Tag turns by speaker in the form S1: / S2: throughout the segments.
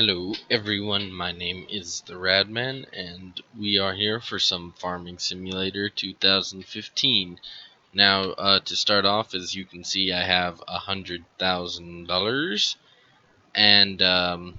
S1: Hello everyone, my name is the Radman and we are here for some Farming Simulator 2015. Now to start off, as you can see, I have $100,000 and I'm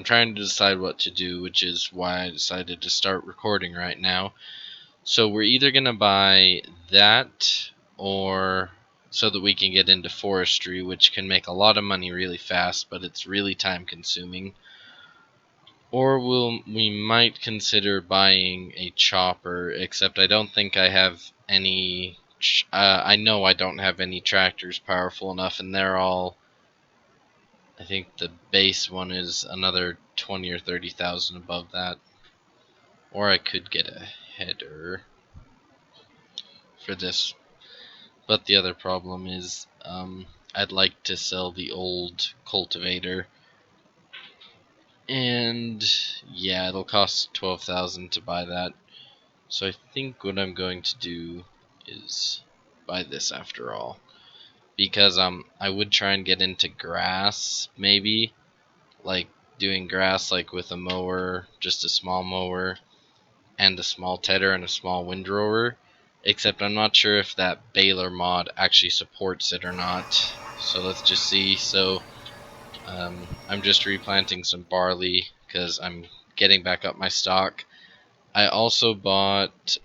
S1: trying to decide what to do, which is why I decided to start recording right now. So we're either gonna buy that or so that we can get into forestry, which can make a lot of money really fast, but it's really time consuming. Or we might consider buying a chopper, except I don't think I have any. I know I don't have any tractors powerful enough, and they're all. I think the base one is another 20 or 30,000 above that. Or I could get a header for this. But the other problem is, I'd like to sell the old cultivator. And yeah, it'll cost 12,000 to buy that. So I think what I'm going to do is buy this after all, because I would try and get into grass, maybe like doing grass like with a mower, just a small mower and a small tedder and a small windrower, except I'm not sure if that baler mod actually supports it or not. So let's just see. So I'm just replanting some barley because I'm getting back up my stock. I also bought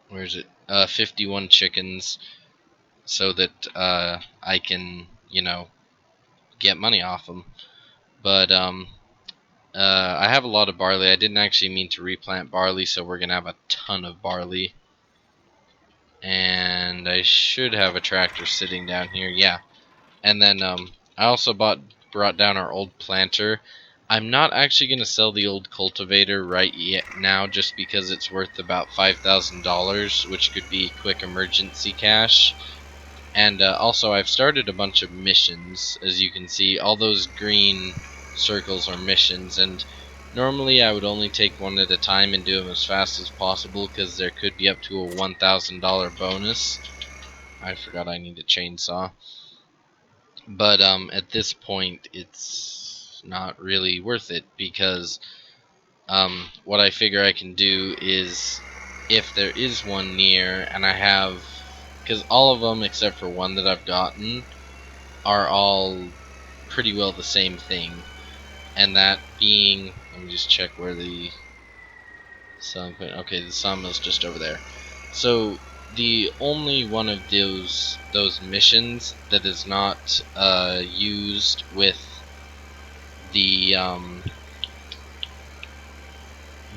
S1: where is it? 51 chickens, so that I can, get money off them. But I have a lot of barley. I didn't actually mean to replant barley, so we're gonna have a ton of barley. And I should have a tractor sitting down here. Yeah. And then I also brought down our old planter. I'm not actually going to sell the old cultivator right yet now, just because it's worth about $5,000, which could be quick emergency cash. And also, I've started a bunch of missions. As you can see, all those green circles are missions, and normally I would only take one at a time and do them as fast as possible, because there could be up to a $1,000 bonus. I forgot I need a chainsaw. But at this point, it's not really worth it, because what I figure I can do is, if there is one near, and I have, because all of them except for one that I've gotten are all pretty well the same thing, and that being, let me just check where the selling point. Okay, the sawmill's just over there. So the only one of those missions that is not used with the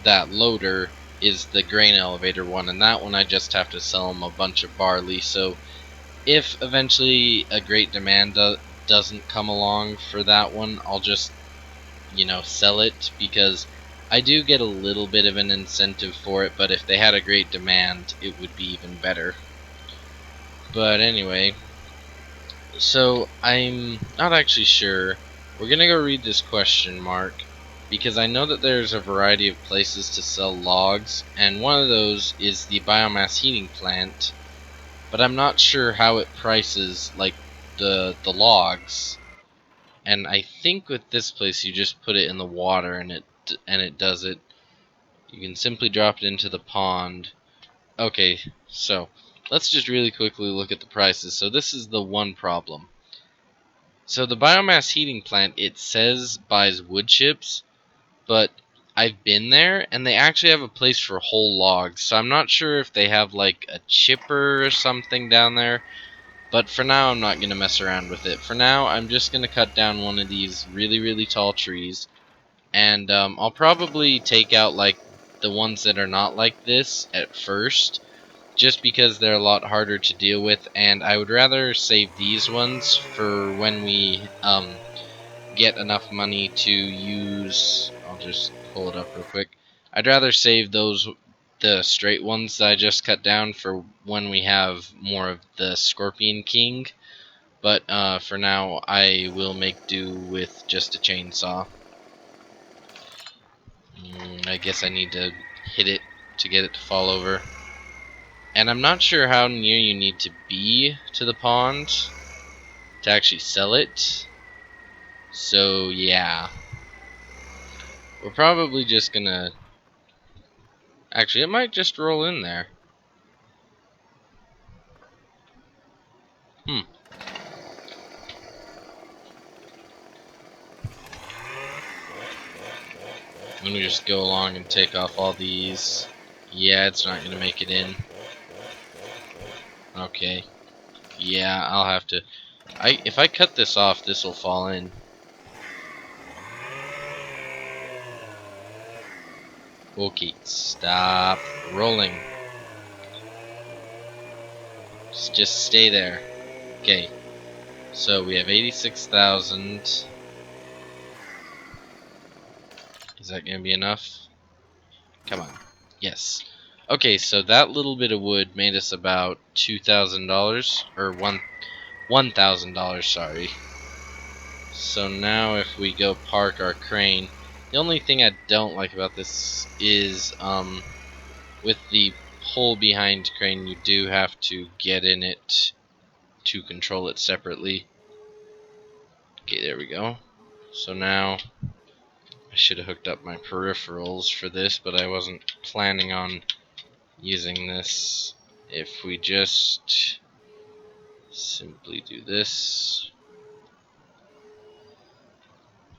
S1: that loader is the grain elevator one, and that one I just have to sell them a bunch of barley. So if eventually a great demand doesn't come along for that one, I'll just sell it, because I do get a little bit of an incentive for it, but if they had a great demand, it would be even better. But anyway, so I'm not actually sure. We're gonna go read this question mark, because I know that there's a variety of places to sell logs, and one of those is the biomass heating plant, but I'm not sure how it prices like the logs. And I think with this place you just put it in the water and it does it. You can simply drop it into the pond. Okay, so let's just really quickly look at the prices. So this is the one problem. So the biomass heating plant, it says buys wood chips, but I've been there and they actually have a place for whole logs. So I'm not sure if they have like a chipper or something down there. But for now, I'm not going to mess around with it. For now, I'm just going to cut down one of these really, really tall trees. And I'll probably take out like the ones that are not like this at first, just because they're a lot harder to deal with. And I would rather save these ones for when we get enough money to use. I'll just pull it up real quick. I'd rather save the straight ones that I just cut down for when we have more of the Scorpion King. But for now, I will make do with just a chainsaw. I guess I need to hit it to get it to fall over. And I'm not sure how near you need to be to the pond to actually sell it. So yeah, we're probably just gonna... Actually, it might just roll in there. Hmm. Let me just go along and take off all these. Yeah, it's not gonna make it in. Okay. Yeah, I'll have to... If I cut this off, this will fall in. Okay, stop rolling. Just stay there. Okay. So we have 86,000. Is that gonna be enough? Come on. Yes. Okay, so that little bit of wood made us about $2,000 or $1,000. Sorry. So now if we go park our crane, the only thing I don't like about this is with the hole behind crane, you do have to get in it to control it separately. Okay, there we go. So now I should have hooked up my peripherals for this, but I wasn't planning on using this. If we just simply do this,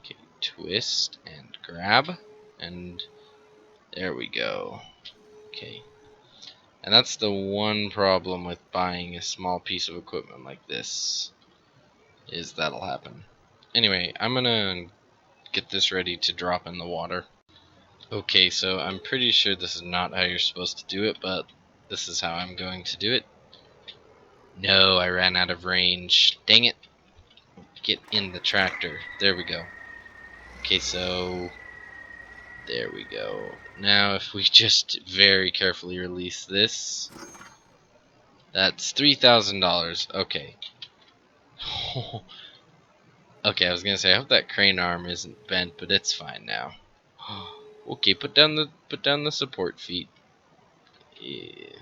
S1: okay, twist and grab, and there we go. Okay, and that's the one problem with buying a small piece of equipment like this, is that'll happen. Anyway, I'm gonna get this ready to drop in the water. Okay, so I'm pretty sure this is not how you're supposed to do it, but this is how I'm going to do it. No, I ran out of range. Dang it. Get in the tractor. There we go. Okay, so there we go. Now if we just very carefully release this, that's $3,000. Okay. Okay, I was gonna say I hope that crane arm isn't bent, but it's fine now. Okay, put down the support feet. Yeah.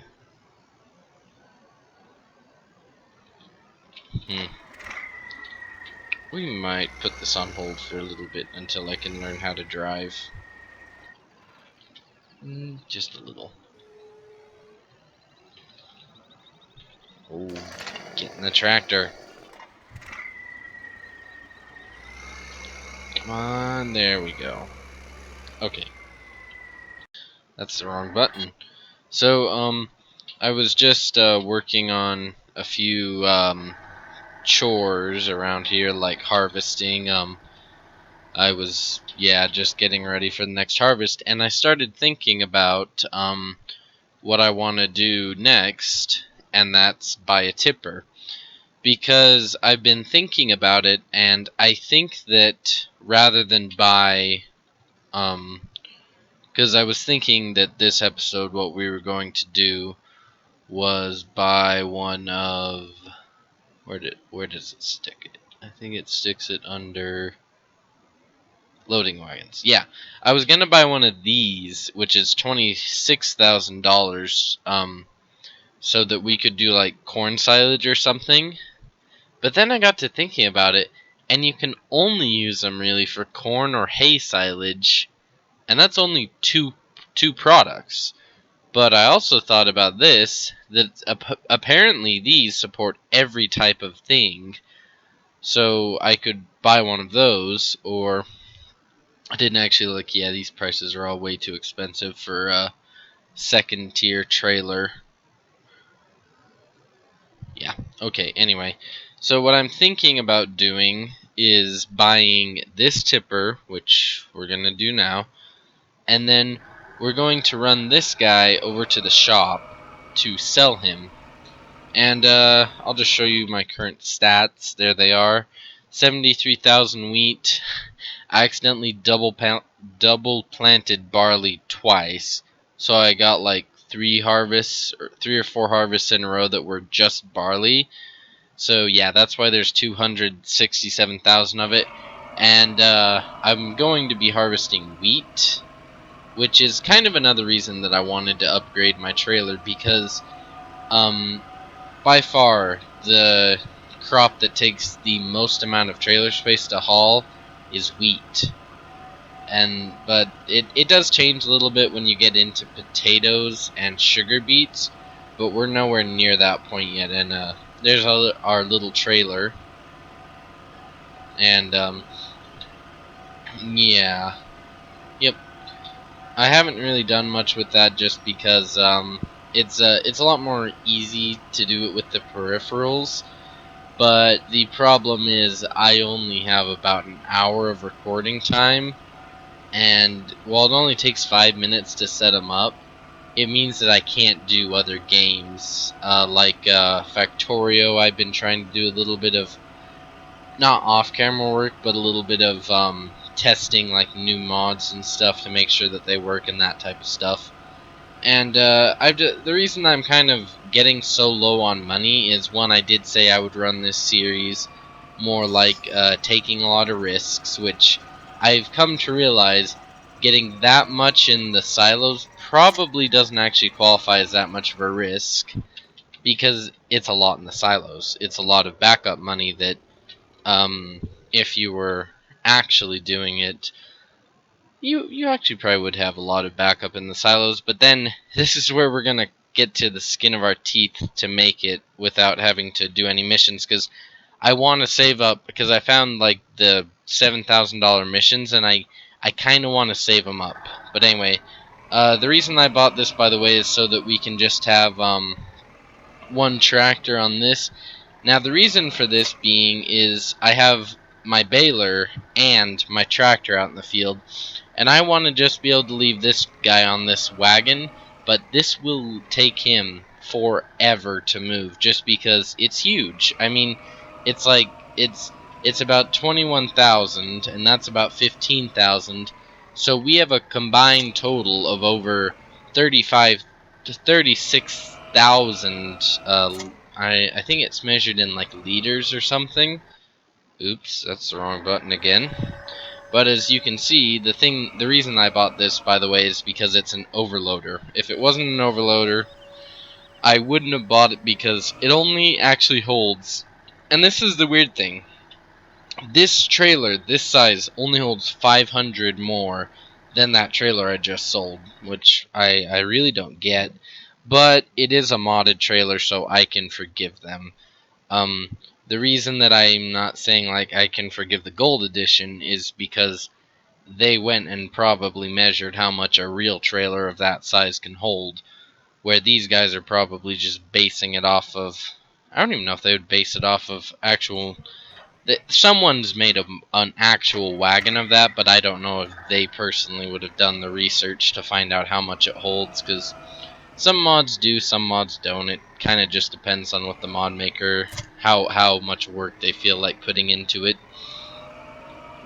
S1: We might put this on hold for a little bit until I can learn how to drive. Just a little. Oh, get in the tractor. Come on, there we go. Okay. That's the wrong button. So, I was just working on a few chores around here, like harvesting. I was, yeah, just getting ready for the next harvest, and I started thinking about what I want to do next, and that's buy a tipper. Because I've been thinking about it, and I think that rather than buy, because I was thinking that this episode, what we were going to do was buy one of, where does it stick it? I think it sticks it under loading wagons. Yeah, I was gonna buy one of these, which is $26,000, so that we could do like corn silage or something. But then I got to thinking about it, and you can only use them really for corn or hay silage, and that's only two products. But I also thought about this, that apparently these support every type of thing, so I could buy one of those, or I didn't actually look. Yeah, these prices are all way too expensive for a second tier trailer. Yeah, okay, anyway. So what I'm thinking about doing is buying this tipper, which we're going to do now, and then we're going to run this guy over to the shop to sell him. And I'll just show you my current stats. There they are. 73,000 wheat. I accidentally double planted barley twice, so I got like three or four harvests in a row that were just barley. So yeah, that's why there's 267,000 of it. And I'm going to be harvesting wheat, which is kind of another reason that I wanted to upgrade my trailer, because by far the crop that takes the most amount of trailer space to haul is wheat. But it does change a little bit when you get into potatoes and sugar beets, but we're nowhere near that point yet. And there's our little trailer, and yeah, yep. I haven't really done much with that just because it's a lot more easy to do it with the peripherals. But the problem is I only have about an hour of recording time, and while it only takes 5 minutes to set them up, it means that I can't do other games like Factorio. I've been trying to do a little bit of not off-camera work, but a little bit of testing like new mods and stuff to make sure that they work and that type of stuff. And the reason I'm kind of getting so low on money is one, I did say I would run this series more like taking a lot of risks, which I've come to realize getting that much in the silos probably doesn't actually qualify as that much of a risk because it's a lot in the silos. It's a lot of backup money that if you were actually doing it, you actually probably would have a lot of backup in the silos, but then this is where we're gonna get to the skin of our teeth to make it without having to do any missions, because I want to save up, because I found like the $7,000 missions, and I kind of want to save them up. But anyway, the reason I bought this, by the way, is so that we can just have one tractor on this. Now, the reason for this being is I have my baler and my tractor out in the field, and I want to just be able to leave this guy on this wagon, but this will take him forever to move just because it's huge. I mean, it's like it's about 21,000 and that's about 15,000. So we have a combined total of over 35 to 36,000 I think it's measured in like liters or something. Oops, that's the wrong button again. But as you can see, the reason I bought this, by the way, is because it's an overloader. If it wasn't an overloader, I wouldn't have bought it because it only actually holds, and this is the weird thing, this trailer, this size, only holds 500 more than that trailer I just sold, which I really don't get. But it is a modded trailer, so I can forgive them. The reason that I'm not saying like I can forgive the gold edition is because they went and probably measured how much a real trailer of that size can hold, where these guys are probably just basing it off of, I don't even know if they would base it off of actual, someone's made an actual wagon of that, but I don't know if they personally would have done the research to find out how much it holds, because some mods do, some mods don't. It kind of just depends on what the mod maker, how much work they feel like putting into it.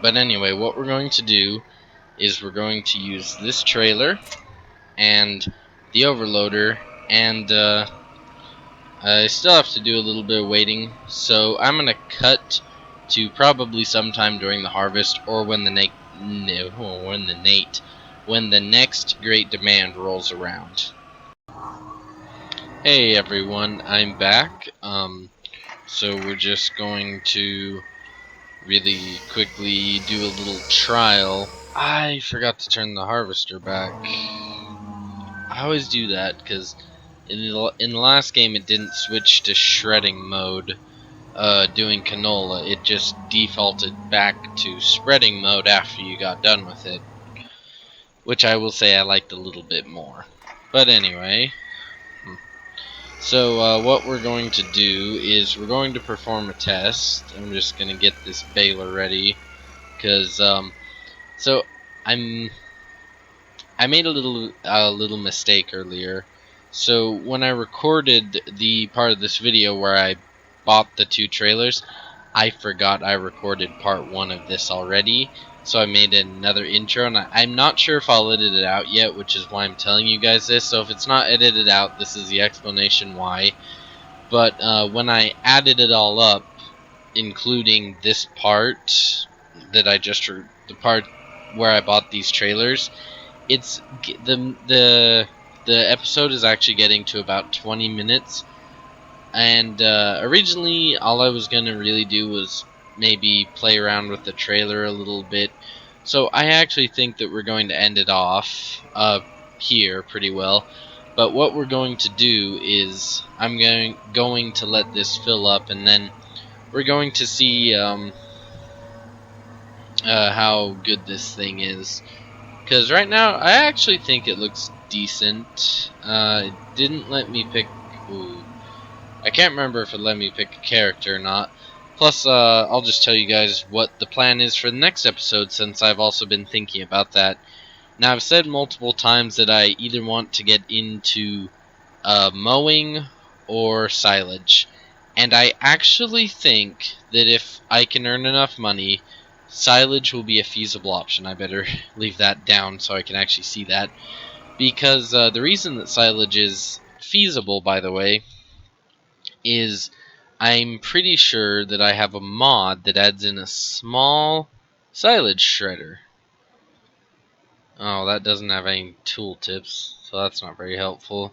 S1: But anyway, what we're going to do is we're going to use this trailer and the overloader, and I still have to do a little bit of waiting, so I'm gonna cut to probably sometime during the harvest or when when the next great demand rolls around. Hey everyone, I'm back. So we're just going to really quickly do a little trial. I forgot to turn the harvester back. I always do that because in the last game it didn't switch to shredding mode doing canola. It just defaulted back to spreading mode after you got done with it, which I will say I liked a little bit more. But anyway, so what we're going to do is we're going to perform a test. I'm just going to get this baler ready because so I'm I made a little mistake earlier. So when I recorded the part of this video where I bought the two trailers, I forgot I recorded part one of this already. So I made another intro, and I'm not sure if I'll edit it out yet, which is why I'm telling you guys this. So if it's not edited out, this is the explanation why. But when I added it all up, including this part that the part where I bought these trailers, it's the episode is actually getting to about 20 minutes, and originally all I was gonna really do was maybe play around with the trailer a little bit. So I actually think that we're going to end it off here pretty well. But what we're going to do is I'm going to let this fill up, and then we're going to see how good this thing is. Because right now, I actually think it looks decent. It didn't let me pick... Ooh, I can't remember if it let me pick a character or not. Plus, I'll just tell you guys what the plan is for the next episode, since I've also been thinking about that. Now, I've said multiple times that I either want to get into mowing or silage. And I actually think that if I can earn enough money, silage will be a feasible option. I better leave that down so I can actually see that. Because the reason that silage is feasible, by the way, is I'm pretty sure that I have a mod that adds in a small silage shredder. Oh, that doesn't have any tooltips, so that's not very helpful.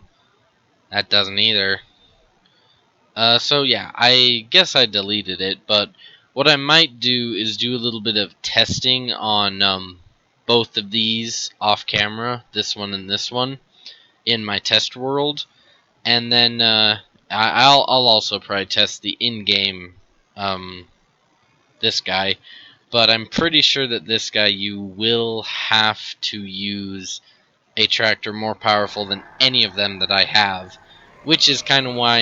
S1: That doesn't either. So yeah, I guess I deleted it, but what I might do is do a little bit of testing on both of these off camera, this one and this one, in my test world, and then I'll also probably test the in-game this guy, but I'm pretty sure that this guy you will have to use a tractor more powerful than any of them that I have, which is kind of why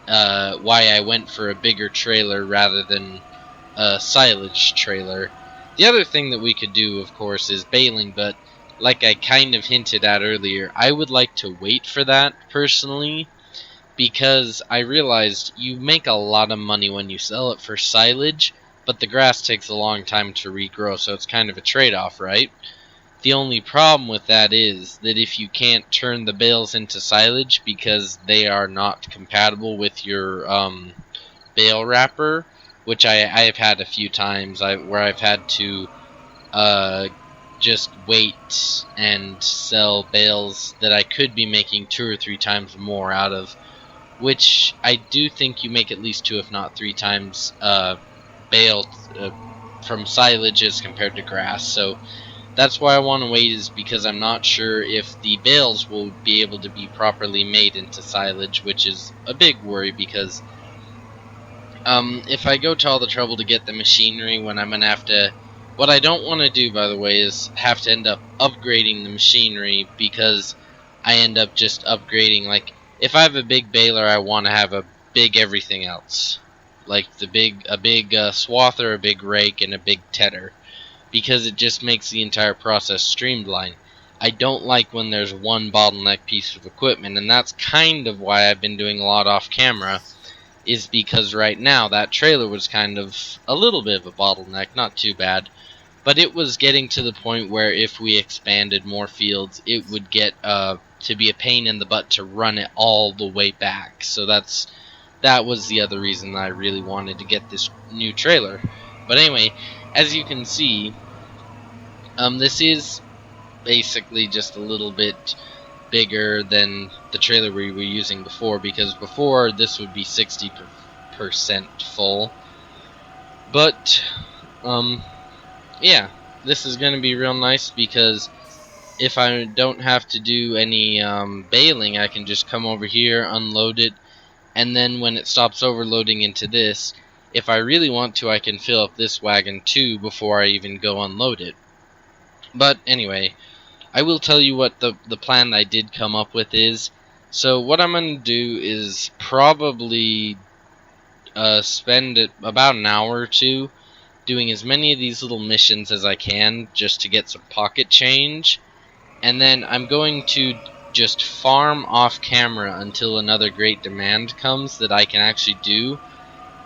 S1: I went for a bigger trailer rather than a silage trailer. The other thing that we could do, of course, is baling, but like I kind of hinted at earlier, I would like to wait for that personally, because I realized you make a lot of money when you sell it for silage, but the grass takes a long time to regrow, so it's kind of a trade-off, right? The only problem with that is that if you can't turn the bales into silage because they are not compatible with your bale wrapper, which I have had a few times where I've had to uh, just wait and sell bales that I could be making 2 or 3 times more out of, which I do think you make at least 2 if not 3 times bale from silage as compared to grass. So that's why I want to wait, is because I'm not sure if the bales will be able to be properly made into silage, which is a big worry because if I go to all the trouble to get the machinery when I'm going to have to... What I don't want to do, by the way, is have to end up upgrading the machinery because I end up just upgrading. Like, if I have a big baler, I want to have a big everything else. Like a big swather, a big rake, and a big tedder, because it just makes the entire process streamlined. I don't like when there's one bottleneck piece of equipment, and that's kind of why I've been doing a lot off camera, is because right now that trailer was kind of a little bit of a bottleneck, not too bad, but it was getting to the point where if we expanded more fields, it would get to be a pain in the butt to run it all the way back. So that was the other reason I really wanted to get this new trailer. But anyway, as you can see, this is basically just a little bit bigger than the trailer we were using before, because before this would be 60% full. But yeah, this is going to be real nice because if I don't have to do any baling, I can just come over here, unload it, and then when it stops overloading into this, if I really want to, I can fill up this wagon too before I even go unload it. But anyway, I will tell you what the plan I did come up with is. So what I'm going to do is probably spend about an hour or two doing as many of these little missions as I can just to get some pocket change. And then I'm going to just farm off camera until another great demand comes that I can actually do.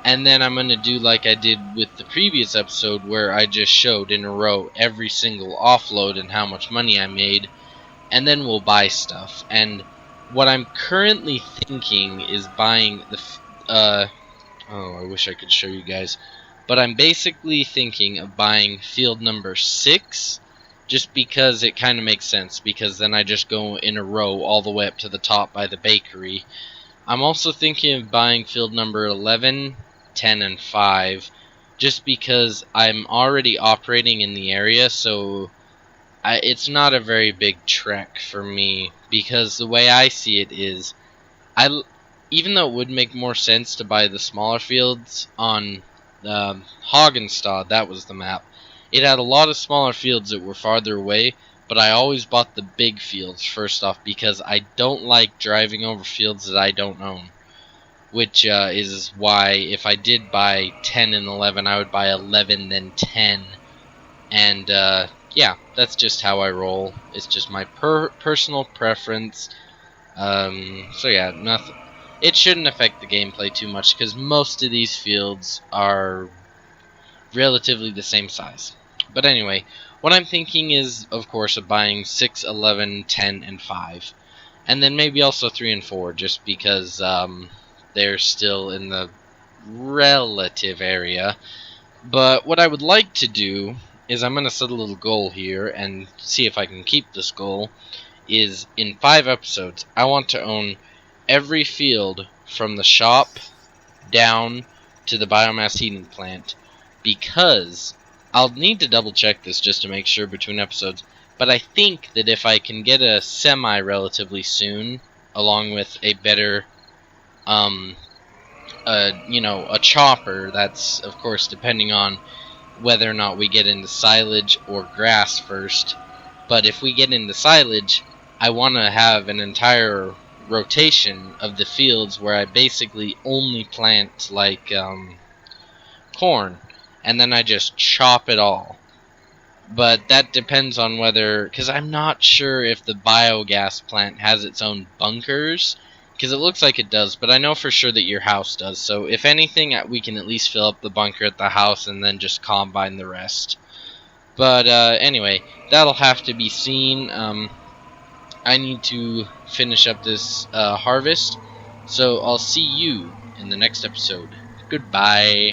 S1: And then I'm going to do like I did with the previous episode, where I just showed in a row every single offload and how much money I made, and then we'll buy stuff. And what I'm currently thinking is buying the oh, I wish I could show you guys, but I'm basically thinking of buying field number 6, just because it kind of makes sense, because then I just go in a row all the way up to the top by the bakery. I'm also thinking of buying field number 11, 10, and 5, just because I'm already operating in the area, so it's not a very big trek for me. Because the way I see it is, I even though it would make more sense to buy the smaller fields on Hagenstad, that was the map. It had a lot of smaller fields that were farther away, but I always bought the big fields first off because I don't like driving over fields that I don't own. Which is why if I did buy 10 and 11, I would buy 11 then 10. And yeah, that's just how I roll. It's just my personal preference. So yeah, nothing. It shouldn't affect the gameplay too much because most of these fields are relatively the same size. But anyway, what I'm thinking is, of course, of buying 6, 11, 10, and 5. And then maybe also 3 and 4, just because they're still in the relative area. But what I would like to do is I'm going to set a little goal here and see if I can keep this goal. Is in 5 episodes, I want to own every field from the shop down to the biomass heating plant, because I'll need to double check this just to make sure between episodes, but I think that if I can get a semi relatively soon, along with a better, a chopper, that's of course depending on whether or not we get into silage or grass first. But if we get into silage, I want to have an entire rotation of the fields where I basically only plant like corn, and then I just chop it all. But that depends on whether, because I'm not sure if the biogas plant has its own bunkers, because it looks like it does, but I know for sure that your house does. So if anything, we can at least fill up the bunker at the house and then just combine the rest. But anyway, that'll have to be seen. I need to finish up this harvest, so I'll see you in the next episode. Goodbye.